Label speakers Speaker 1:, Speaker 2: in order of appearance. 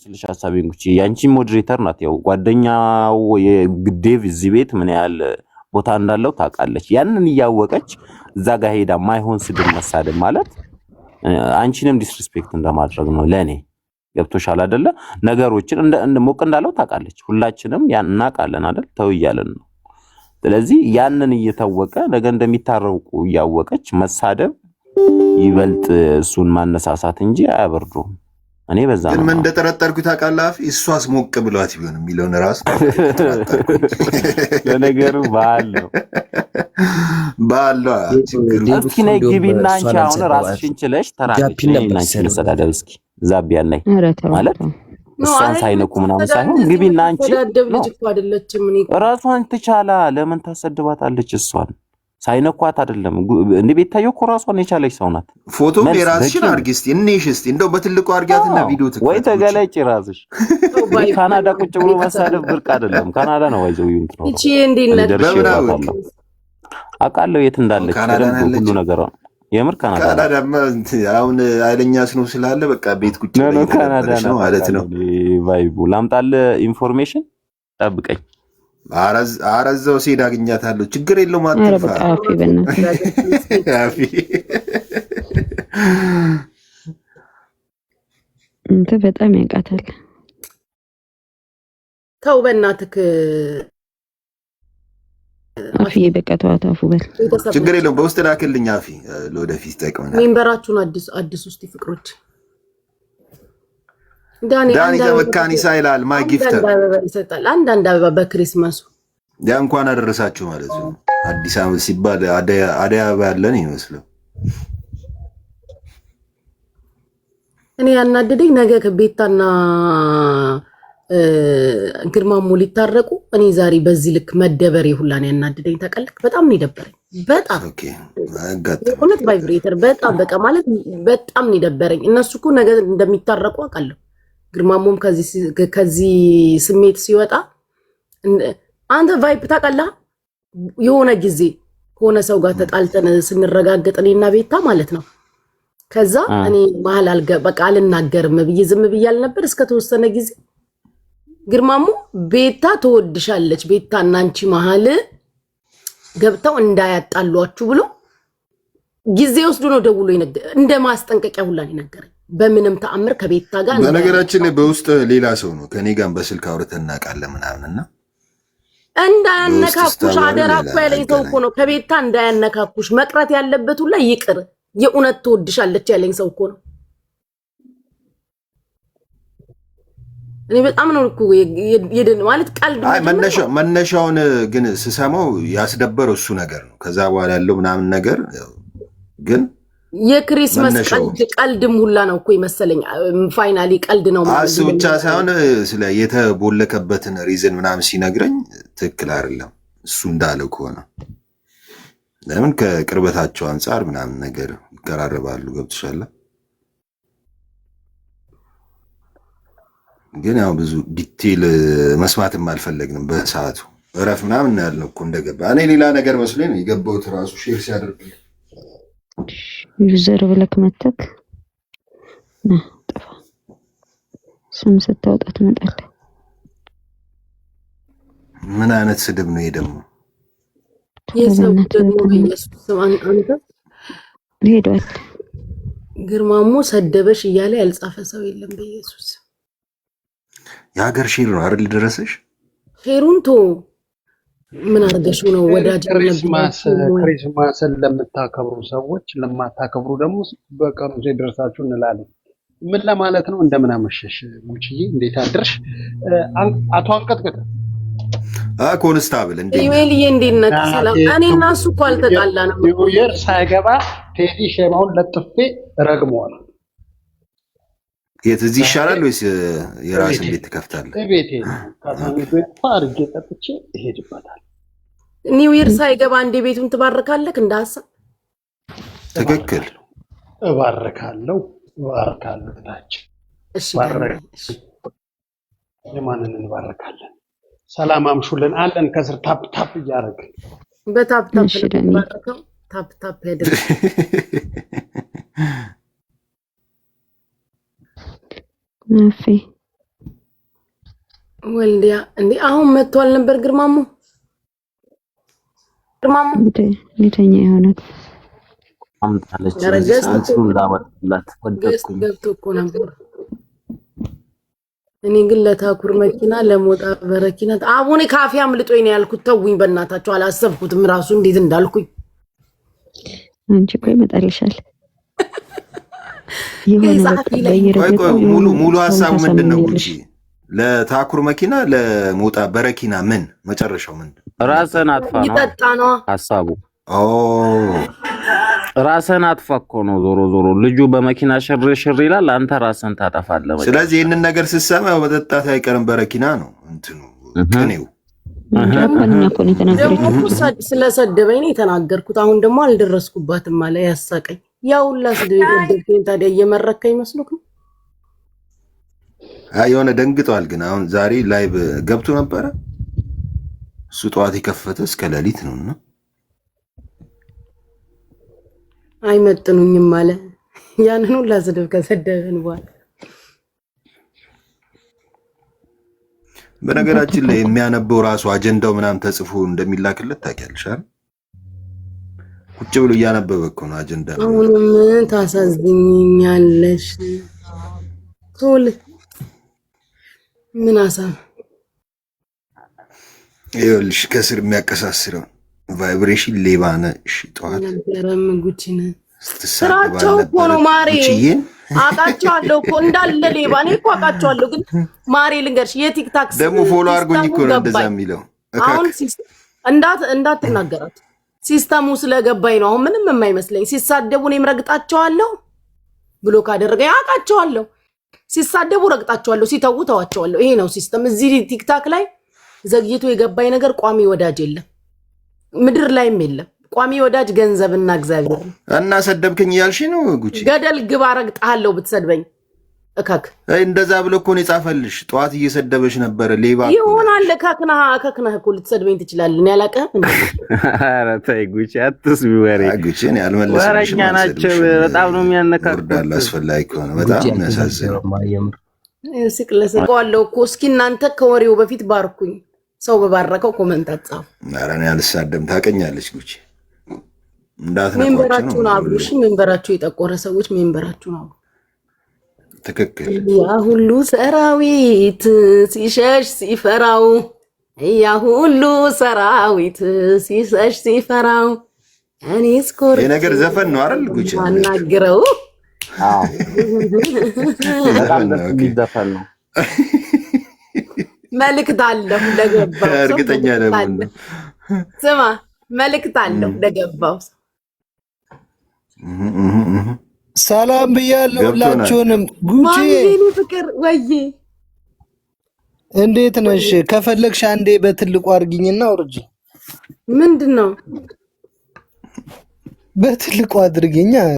Speaker 1: ስልሽ ሐሳቤን ጉቺ ያንቺ ሞዴሬተር ናት። ያው ጓደኛው የግዴቭ እዚህ ቤት ምን ያህል ቦታ እንዳለው ታውቃለች። ያንን እያወቀች እዛ ጋር ሄዳ ማይሆን ስድብ መሳደብ ማለት አንቺንም ዲስሪስፔክት እንደማድረግ ነው ለኔ። ገብቶሻል አይደለ? ነገሮችን እንደ ሞቅ እንዳለው ታውቃለች። ሁላችንም ያን እናውቃለን አይደል? ተው እያለን ነው። ስለዚህ ያንን እየታወቀ ነገ እንደሚታረቁ እያወቀች መሳደብ ይበልጥ እሱን ማነሳሳት እንጂ አያበርዱም። እኔ በዛ ነው
Speaker 2: ምን እንደተረጠርኩት ታውቃለህ። እሷስ ሞቅ ብሏት ቢሆን የሚለውን ራስ
Speaker 1: ለነገሩ ባለው እስኪ ነይ ግቢና አንቺ አሁን ራስሽን ችለሽ ተራቅሽ ነሽ ለሰዳደብ እስኪ ዛቢያ ነይ ማለት እሷን ሳይነኩ ምናምን ሳይሆን ግቢና አንቺ ራሷን ትቻላ። ለምን ታሰድባታለች? እሷን ሳይነኳት አይደለም እንዴ? ቤታየው እኮ ራሷን የቻለች ሰው ናት።
Speaker 2: ፎቶ የራስሽን አርጊ እስቲ እንይሽ እስቲ እንደው በትልቁ አርጊያትና ቪዲዮ ትከታተል
Speaker 1: ወይ ተገለጪ ራስሽ። ካናዳ ቁጭ ብሎ መሳደብ ብርቅ አይደለም። ካናዳ ነው ወይዘው ይንት ነው
Speaker 3: እቺ እንዴት
Speaker 1: ነበር አውቃለሁ የት እንዳለች ሁሉ ነገር የምር ካናዳ
Speaker 2: አሁን አይለኛስ ነው ስላለ በቃ ቤት ቁጭ
Speaker 1: ነው ካናዳ ነው ማለት ነው። ቫይቡ ላምጣልህ ኢንፎርሜሽን ጠብቀኝ። አረዛው ሲሄድ አገኛታለሁ። ችግር የለውም አትጥፋ።
Speaker 4: እንት በጣም ያቃታል።
Speaker 3: ተው በእናትህ
Speaker 4: አፊ በቀቷት አፉ በል
Speaker 2: ችግር የለውም። በውስጥ ላክልኝ አፊ ለወደፊት ጠቅመናል።
Speaker 3: ሜምበራችሁን አዲስ ውስጥ ፍቅሮች ዳኒ
Speaker 2: ዘመካኒሳ ይላል ማይ ጊፍተር
Speaker 3: ይሰጣል። አንዳንድ አበባ በክሪስማሱ
Speaker 2: ያ እንኳን አደረሳችሁ ማለት ነው። አዲስ ዓመት ሲባል አደይ አበባ ያለን ይመስለው።
Speaker 3: እኔ ያናደደኝ ነገ ከቤታና ግርማሞ ሊታረቁ እኔ ዛሬ በዚህ ልክ መደበሬ ሁላን ያናደደኝ ተቀልክ። በጣም ነው የደበረኝ። በጣም እውነት ቫይብሬተር በጣም በቃ ማለት በጣም ነው የደበረኝ። እነሱ እኮ ነገ እንደሚታረቁ አውቃለሁ። ግርማሞም ከዚህ ስሜት ሲወጣ አንተ ቫይፕ ታውቃለህ። የሆነ ጊዜ ከሆነ ሰው ጋር ተጣልተን ስንረጋገጥ እኔና ቤታ ማለት ነው። ከዛ እኔ መሀል በቃ አልናገርም ብዬ ዝም ብያል ነበር እስከ ተወሰነ ጊዜ። ግርማሞ ቤታ ትወድሻለች፣ ቤታና አንቺ መሀል ገብተው እንዳያጣሏችሁ ብሎ ጊዜ ወስዶ ነው ደውሎ እንደ ማስጠንቀቂያ ሁላን ይነገረኝ። በምንም ተአምር ከቤታ ጋር
Speaker 2: በነገራችን ላይ በውስጥ ሌላ ሰው ነው ከኔ ጋር በስልክ አውርተን እናውቃለን ምናምንና
Speaker 3: እንዳያነካኩሽ አደራ እኮ ያለኝ ሰው እኮ ነው። ከቤታ እንዳያነካኩሽ መቅረት ያለበት ሁላ ይቅር። የእውነት ትወድሻለች ያለኝ ሰው እኮ ነው። እኔ በጣም ነው እኮ የደን ማለት ቀልድ
Speaker 2: መነሻውን ግን ስሰማው ያስደበረው እሱ ነገር ነው። ከዛ በኋላ ያለው ምናምን ነገር ግን
Speaker 3: የክሪስማስ ቀልድም ሁላ ነው እኮ ይመስለኝ። ፋይናሊ ቀልድ ነው ማለት
Speaker 2: ነው ብቻ ሳይሆን ስለ የተቦለከበትን ሪዝን ምናምን ሲነግረኝ ትክክል አይደለም እሱ እንዳለው ከሆነ ለምን ከቅርበታቸው አንፃር ምናምን ነገር ይቀራረባሉ። ገብቶሻል። ግን ያው ብዙ ዲቴል መስማትም አልፈለግንም በሰዓቱ እረፍ ምናምን ያልነው እኮ እንደገባ እኔ ሌላ ነገር መስሎኝ ነው የገባሁት። ራሱ ሼር ሲያደርግ
Speaker 4: ዩዘር ብለክ መተክ ጠፋ ስም ስታወጣ ትመጣለህ።
Speaker 2: ምን አይነት ስድብ ነው ይሄ ደግሞ?
Speaker 3: የሰው ደግሞ በኢየሱስ አንተ
Speaker 4: ሄዷል።
Speaker 3: ግርማሞ ሰደበሽ እያለ ያልጻፈ ሰው የለም በኢየሱስ።
Speaker 2: የሀገር ሼር ነው አይደል ደረሰሽ?
Speaker 3: ሼሩንቶ ምን አርገሽ ነው ወዳጅ
Speaker 5: ክሪስማስን ለምታከብሩ ሰዎች ለማታከብሩ ደግሞ በቀኑ ሲደርሳችሁ እንላለን። ምን ለማለት ነው? እንደምን አመሸሽ ሙቺዬ፣ እንዴት አድርሽ? አቶ አንቀጥቅጥ
Speaker 2: ኮንስታብል
Speaker 3: ኢሜልዬ እንዴት ነህ? ሰላም። እኔ እና እሱ እኮ አልተጣላንም።
Speaker 5: ኒው ኢየር ሳይገባ ቴዲ ሼማውን ለጥፌ ረግመዋል።
Speaker 2: የት እዚህ ይሻላል ወይስ የራስን ቤት ትከፍታለህ?
Speaker 5: ቤቴ ካሳኒ ቤት ፋርጌ ጠጥቼ እሄድበታል።
Speaker 3: ኒው ኢየር ሳይገባ እንደ ቤቱን ትባርካለህ እንደ ሐሳብ
Speaker 2: ትክክል።
Speaker 5: እባርካለሁ ታች
Speaker 3: እሺ፣
Speaker 5: የማንን እንባርካለን? ሰላም አምሹልን አለን። ከስር ታፕ ታፕ እያደረግን
Speaker 3: በታፕ ታፕ ባርከው ታፕ ታፕ ያደርግ
Speaker 4: ናፊ
Speaker 3: ወልዲያ እንዴ አሁን መጥቷል ነበር ግርማሙ
Speaker 4: ሊተኛ ይሆናል።
Speaker 1: አምጣለች
Speaker 3: ደረጃስ
Speaker 1: እሱን ላመጣላት ወደኩኝ
Speaker 3: ገብቶ እኮ ነበር። እኔ ግን ለታኩር መኪና ለሞጣ በረኪና አቡኔ ካፌ አምልጦኝ ነው ያልኩት። ተውኝ በእናታችሁ አላሰብኩትም ራሱ እንዴት እንዳልኩኝ።
Speaker 4: አንቺ ቆይ መጣልሻል።
Speaker 2: ሙሉ ሀሳቡ ምንድነው? ጉቺ ለታኩር መኪና ለሞጣ በረኪና ምን መጨረሻው ምንድን?
Speaker 1: ራስን አጥፋ ነው
Speaker 3: ይጠጣ ነው
Speaker 1: ሐሳቡ። ራስን አጥፋ እኮ ነው። ዞሮ ልጁ በመኪና ሽር ይላል፣ አንተ ራስን ታጠፋለህ።
Speaker 2: ስለዚህ ይሄንን ነገር ስትሰማ መጠጣት አይቀርም በረኪና ነው እንትኑ ቅኔው።
Speaker 3: ደግሞ ስለሰደበኝ ነው የተናገርኩት። አሁን ደግሞ አልደረስኩባትም አለ ያሳቀኝ። ያውላ ስደብኝ ታዲያ እየመረከኝ መስሎክ ነው።
Speaker 2: የሆነ ደንግጧል። ግን አሁን ዛሬ ላይቭ ገብቶ ነበረ እሱ ጠዋት የከፈተ እስከ ሌሊት ነውና
Speaker 3: አይመጥኑኝም አለ። ያንን ሁላ ስድብ ከሰደብን በኋላ
Speaker 2: በነገራችን ላይ የሚያነበው ራሱ አጀንዳው ምናምን ተጽፎ እንደሚላክለት ታውቂያለሽ አይደል? ቁጭ ብሎ እያነበበ እኮ ነው አጀንዳ።
Speaker 3: አሁንም ታሳዝኝኛለሽ ቶል ምን አሳብ
Speaker 2: ይኸውልሽ ከስር የሚያቀሳስረው ቫይብሬሽን ሌባ ነሽ ጠዋት
Speaker 3: ነገረም ጉቺን ስራቸው እኮ ነው ማሬ። አውቃቸዋለሁ እኮ እንዳለ ሌባ እኔ እኮ አውቃቸዋለሁ። ግን ማሬ ልንገርሽ የቲክታክ
Speaker 2: ደግሞ ፎሎ አድርጎኝ እኮ ነው እንደዛ የሚለው።
Speaker 3: አሁን እንዳትናገራት ሲስተሙ ስለገባኝ ነው። አሁን ምንም የማይመስለኝ ሲሳደቡ እኔም ረግጣቸዋለሁ ብሎ ካደረገ አውቃቸዋለሁ። ሲሳደቡ ረግጣቸዋለሁ፣ ሲተው ተዋቸዋለሁ። ይሄ ነው ሲስተም። እዚህ ቲክታክ ላይ ዘግይቶ የገባኝ ነገር ቋሚ ወዳጅ የለም፣ ምድር ላይም የለም። ቋሚ ወዳጅ ገንዘብና እግዚአብሔር
Speaker 2: እና ሰደብከኝ እያልሽ ነው ጉቺ?
Speaker 3: ገደል ግባ ረግጣለሁ ብትሰድበኝ እካክ
Speaker 2: እንደዛ ብሎ እኮ ነው የጻፈልሽ። ጠዋት እየሰደበሽ ነበረ ሌባ
Speaker 3: ይሆናል። እካክነህ እኮ ልትሰድበኝ ትችላለህ። እኔ አላውቅም እንዴ?
Speaker 1: ኧረ ተይ ጉቺ አትስቢ ወሬ።
Speaker 2: ጉቺ እኔ አልመለስልሽም።
Speaker 1: ወሬኛ ናቸው በጣም ነው የሚያነካኩት።
Speaker 2: አስፈላጊ ከሆነ በጣም የሚያሳዝነው
Speaker 3: ስቅለሰቀዋለሁ እኮ። እስኪ እናንተ ከወሬው በፊት ባርኩኝ። ሰው በባረከው ኮመንት አጻፉ።
Speaker 2: ኧረ እኔ አልሳደም። ታውቀኛለሽ ጉቺ
Speaker 3: ሜምበራችሁን አብሩ። እሺ ሜምበራችሁ የጠቆረ ሰዎች ሜምበራችሁን አብሩ።
Speaker 2: ትክክል።
Speaker 3: ያ ሁሉ ሰራዊት ሲሸሽ ሲፈራው፣ ያ ሁሉ ሰራዊት ሲሸሽ ሲፈራው፣ እኔ ስኮር
Speaker 2: የነገር ዘፈን ነው አይደል ጉቺ?
Speaker 3: አናግረው
Speaker 1: ዘፈን ነው።
Speaker 3: መልእክት አለው ለገባው ሰው።
Speaker 2: እርግጠኛ ደግሞ
Speaker 3: ስማ መልእክት አለው ለገባው ሰው።
Speaker 6: ሰላም ብያለሁ ሁላችሁንም። ጉቺ
Speaker 3: ፍቅር ወይዬ
Speaker 6: እንዴት ነሽ? ከፈለግሽ አንዴ በትልቁ አድርጊኝና አውርጂ።
Speaker 3: ምንድን ነው
Speaker 6: በትልቁ አድርጊኛ